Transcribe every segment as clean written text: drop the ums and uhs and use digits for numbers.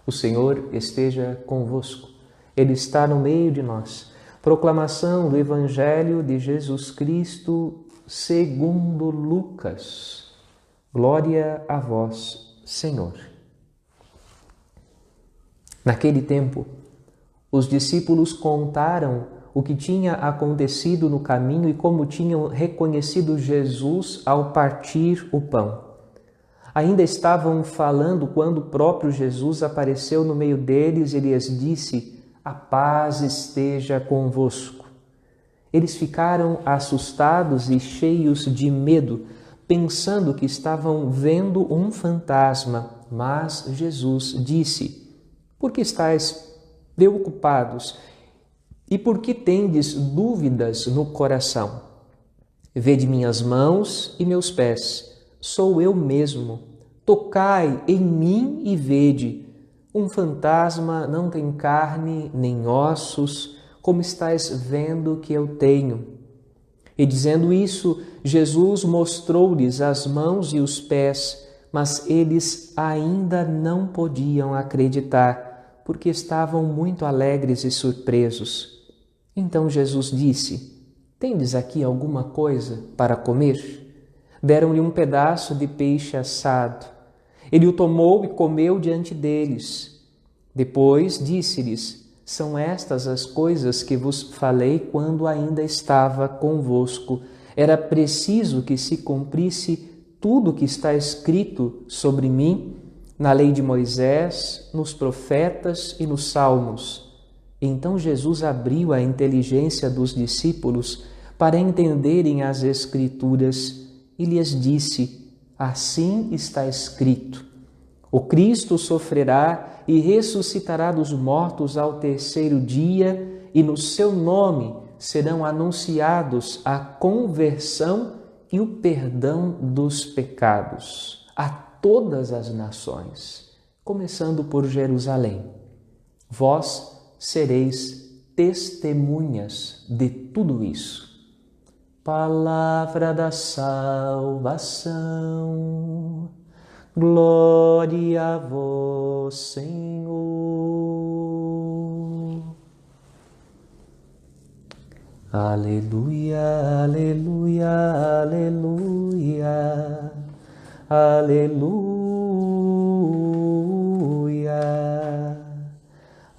O Senhor esteja convosco. Ele está no meio de nós. Proclamação do Evangelho de Jesus Cristo segundo Lucas. Glória a vós, Senhor. Naquele tempo, os discípulos contaram o que tinha acontecido no caminho e como tinham reconhecido Jesus ao partir o pão. Ainda estavam falando quando o próprio Jesus apareceu no meio deles e lhes disse: "A paz esteja convosco." Eles ficaram assustados e cheios de medo, pensando que estavam vendo um fantasma. Mas Jesus disse: "Por que estáis preocupados? E por que tendes dúvidas no coração? Vede minhas mãos e meus pés. Sou eu mesmo. Tocai em mim e vede. Um fantasma não tem carne nem ossos, como estáis vendo que eu tenho." E dizendo isso, Jesus mostrou-lhes as mãos e os pés, mas eles ainda não podiam acreditar, porque estavam muito alegres e surpresos. Então Jesus disse: "Tendes aqui alguma coisa para comer?" Deram-lhe um pedaço de peixe assado. Ele o tomou e comeu diante deles. Depois disse-lhes: "São estas as coisas que vos falei quando ainda estava convosco. Era preciso que se cumprisse tudo o que está escrito sobre mim na lei de Moisés, nos profetas e nos salmos." Então Jesus abriu a inteligência dos discípulos para entenderem as Escrituras e lhes disse: "Assim está escrito: o Cristo sofrerá e ressuscitará dos mortos ao terceiro dia, e no seu nome serão anunciados a conversão e o perdão dos pecados a todas as nações, começando por Jerusalém. Vós sereis testemunhas de tudo isso." Palavra da salvação. Glória a vós, Senhor. Aleluia, aleluia, aleluia, aleluia.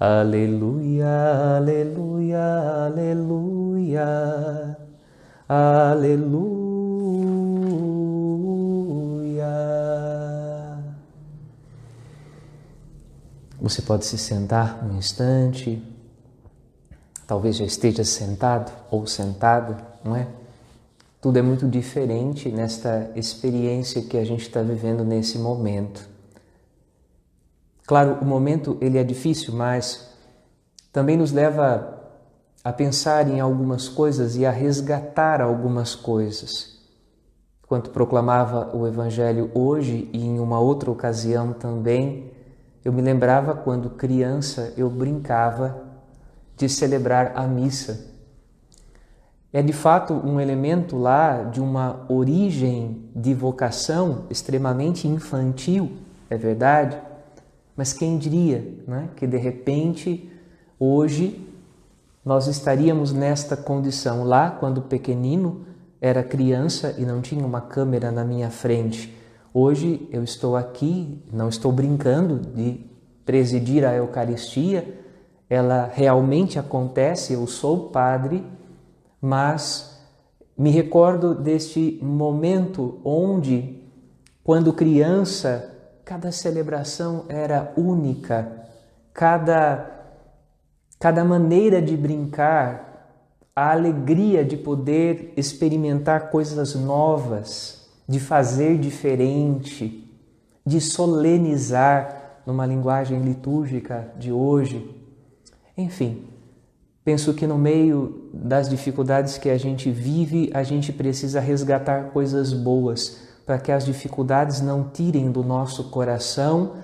Aleluia, aleluia, aleluia, aleluia. Você pode se sentar um instante, talvez já esteja sentado ou sentada, não é? Tudo é muito diferente nesta experiência que a gente está vivendo nesse momento. Claro, o momento ele é difícil, mas também nos leva a pensar em algumas coisas e a resgatar algumas coisas. Enquanto proclamava o Evangelho hoje e em uma outra ocasião também, eu me lembrava quando criança eu brincava de celebrar a missa. É de fato um elemento lá de uma origem de vocação extremamente infantil, é verdade? Mas quem diria, né, que de repente, hoje, nós estaríamos nesta condição. Lá, quando pequenino, era criança e não tinha uma câmera na minha frente. Hoje eu estou aqui, não estou brincando de presidir a Eucaristia, ela realmente acontece, eu sou padre, mas me recordo deste momento onde, quando criança, cada celebração era única, cada maneira de brincar, a alegria de poder experimentar coisas novas, de fazer diferente, de solenizar numa linguagem litúrgica de hoje. Enfim, penso que no meio das dificuldades que a gente vive, a gente precisa resgatar coisas boas, para que as dificuldades não tirem do nosso coração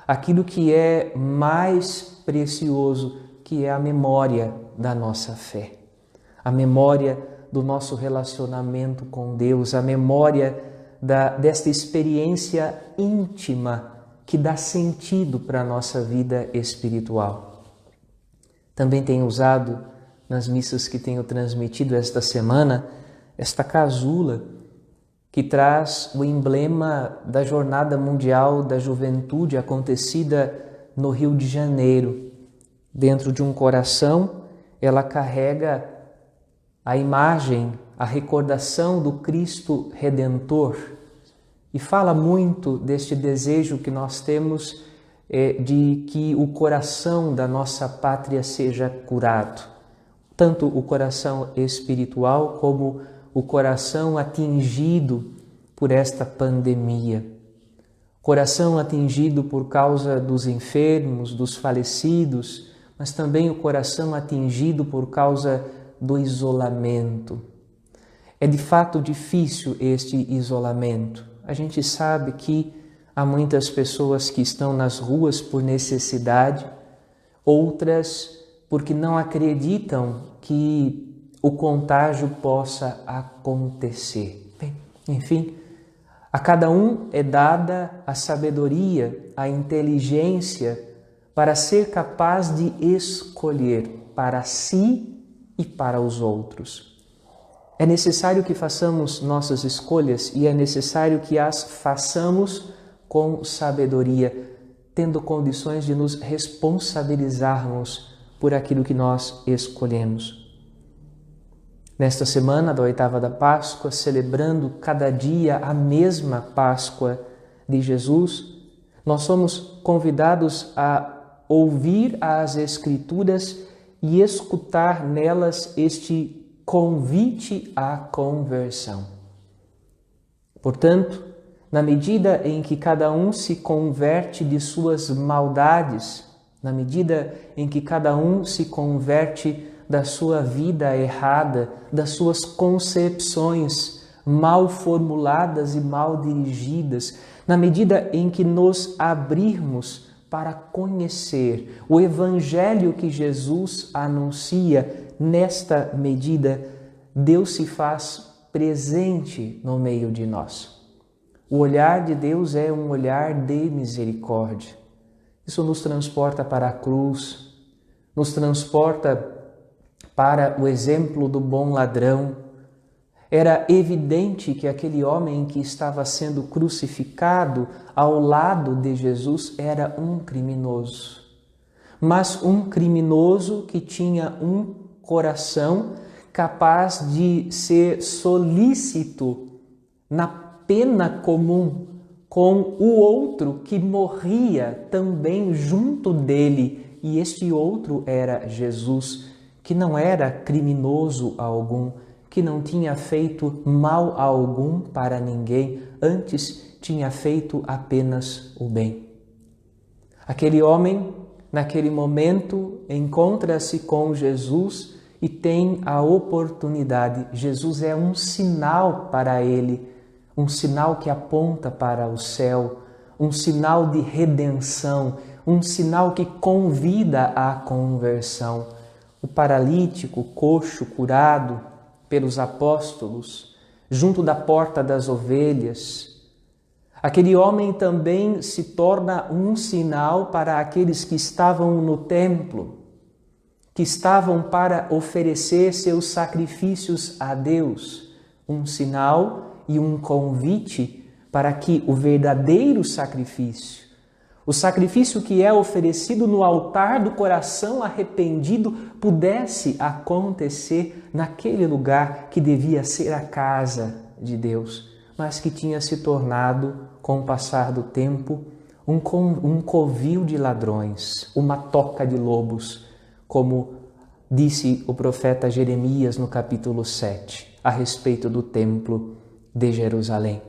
aquilo que é mais precioso, que é a memória da nossa fé, a memória do nosso relacionamento com Deus, a memória desta experiência íntima que dá sentido para a nossa vida espiritual. Também tenho usado, nas missas que tenho transmitido esta semana, esta casula que traz o emblema da Jornada Mundial da Juventude acontecida no Rio de Janeiro. Dentro de um coração, ela carrega a imagem, a recordação do Cristo Redentor e fala muito deste desejo que nós temos de que o coração da nossa pátria seja curado, tanto o coração espiritual como o coração atingido por esta pandemia, coração atingido por causa dos enfermos, dos falecidos, mas também o coração atingido por causa do isolamento. É de fato difícil este isolamento. A gente sabe que há muitas pessoas que estão nas ruas por necessidade, outras porque não acreditam que o contágio possa acontecer. Bem, enfim, a cada um é dada a sabedoria, a inteligência para ser capaz de escolher para si e para os outros. É necessário que façamos nossas escolhas e é necessário que as façamos com sabedoria, tendo condições de nos responsabilizarmos por aquilo que nós escolhemos. Nesta semana da oitava da Páscoa, celebrando cada dia a mesma Páscoa de Jesus, nós somos convidados a ouvir as Escrituras e escutar nelas este convite à conversão. Portanto, na medida em que cada um se converte de suas maldades, na medida em que cada um se converte da sua vida errada, das suas concepções mal formuladas e mal dirigidas, na medida em que nos abrirmos para conhecer o Evangelho que Jesus anuncia, nesta medida, Deus se faz presente no meio de nós. O olhar de Deus é um olhar de misericórdia. Isso nos transporta para a cruz, nos transporta para o exemplo do bom ladrão. Era evidente que aquele homem que estava sendo crucificado ao lado de Jesus era um criminoso. Mas um criminoso que tinha um coração capaz de ser solícito na pena comum com o outro que morria também junto dele. E este outro era Jesus, que não era criminoso algum, que não tinha feito mal algum para ninguém, antes tinha feito apenas o bem. Aquele homem, naquele momento, encontra-se com Jesus e tem a oportunidade. Jesus é um sinal para ele, um sinal que aponta para o céu, um sinal de redenção, um sinal que convida à conversão. O paralítico, coxo, curado pelos apóstolos, junto da porta das ovelhas. Aquele homem também se torna um sinal para aqueles que estavam no templo, que estavam para oferecer seus sacrifícios a Deus. Um sinal e um convite para que o verdadeiro sacrifício, o sacrifício que é oferecido no altar do coração arrependido, pudesse acontecer naquele lugar que devia ser a casa de Deus, mas que tinha se tornado, com o passar do tempo, um covil de ladrões, uma toca de lobos, como disse o profeta Jeremias no capítulo 7, a respeito do templo de Jerusalém.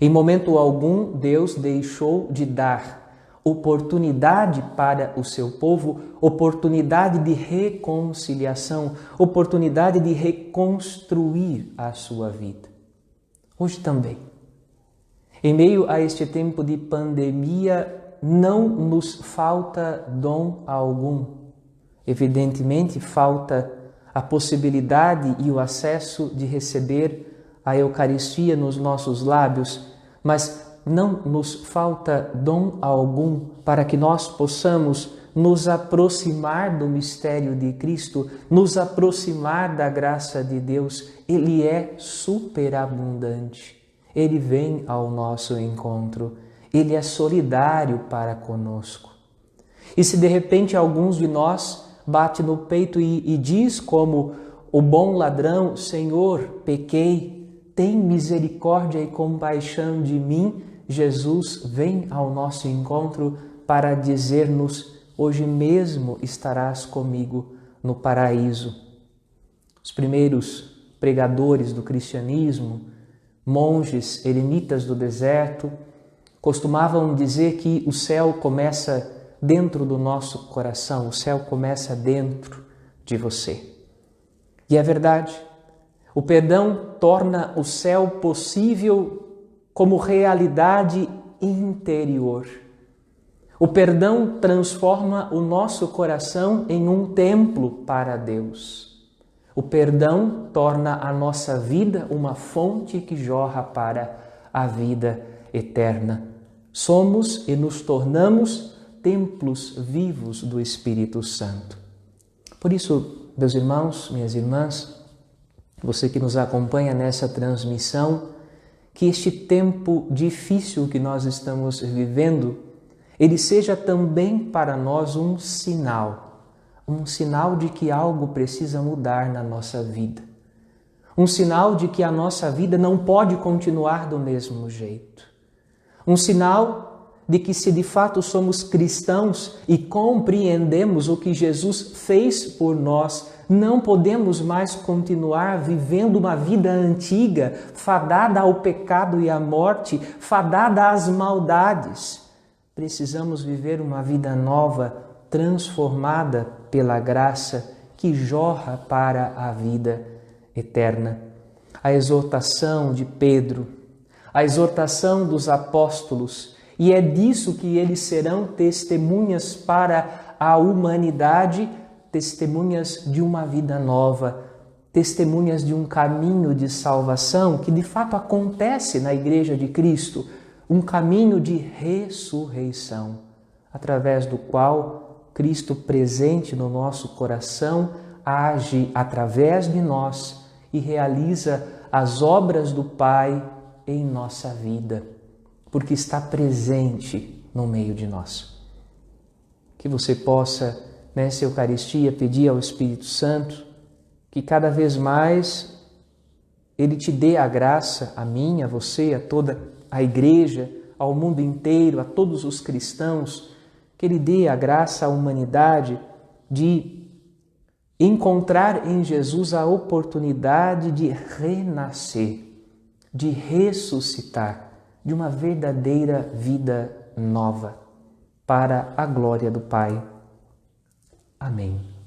Em momento algum, Deus deixou de dar oportunidade para o seu povo, oportunidade de reconciliação, oportunidade de reconstruir a sua vida. Hoje também, em meio a este tempo de pandemia, não nos falta dom algum. Evidentemente, falta a possibilidade e o acesso de receber a Eucaristia nos nossos lábios, mas não nos falta dom algum para que nós possamos nos aproximar do mistério de Cristo, nos aproximar da graça de Deus. Ele é superabundante. Ele vem ao nosso encontro. Ele é solidário para conosco. E se de repente alguns de nós bate no peito e diz como o bom ladrão: Senhor, pequei, tem misericórdia e compaixão de mim, Jesus vem ao nosso encontro para dizer-nos: hoje mesmo estarás comigo no paraíso. Os primeiros pregadores do cristianismo, monges eremitas do deserto, costumavam dizer que o céu começa dentro do nosso coração, o céu começa dentro de você. E é verdade, o perdão torna o céu possível como realidade interior. O perdão transforma o nosso coração em um templo para Deus. O perdão torna a nossa vida uma fonte que jorra para a vida eterna. Somos e nos tornamos templos vivos do Espírito Santo. Por isso, meus irmãos, minhas irmãs, você que nos acompanha nessa transmissão, que este tempo difícil que nós estamos vivendo, ele seja também para nós um sinal de que algo precisa mudar na nossa vida. Um sinal de que a nossa vida não pode continuar do mesmo jeito. Um sinal de que, se de fato somos cristãos e compreendemos o que Jesus fez por nós, não podemos mais continuar vivendo uma vida antiga, fadada ao pecado e à morte, fadada às maldades. Precisamos viver uma vida nova, transformada pela graça que jorra para a vida eterna. A exortação de Pedro, a exortação dos apóstolos, e é disso que eles serão testemunhas para a humanidade, testemunhas de uma vida nova, testemunhas de um caminho de salvação que de fato acontece na Igreja de Cristo, um caminho de ressurreição, através do qual Cristo presente no nosso coração age através de nós e realiza as obras do Pai em nossa vida, porque está presente no meio de nós. Que você possa, nessa Eucaristia, pedir ao Espírito Santo que cada vez mais Ele te dê a graça, a mim, a você, a toda a Igreja, ao mundo inteiro, a todos os cristãos, que Ele dê a graça à humanidade de encontrar em Jesus a oportunidade de renascer, de ressuscitar, de uma verdadeira vida nova, para a glória do Pai. Amém.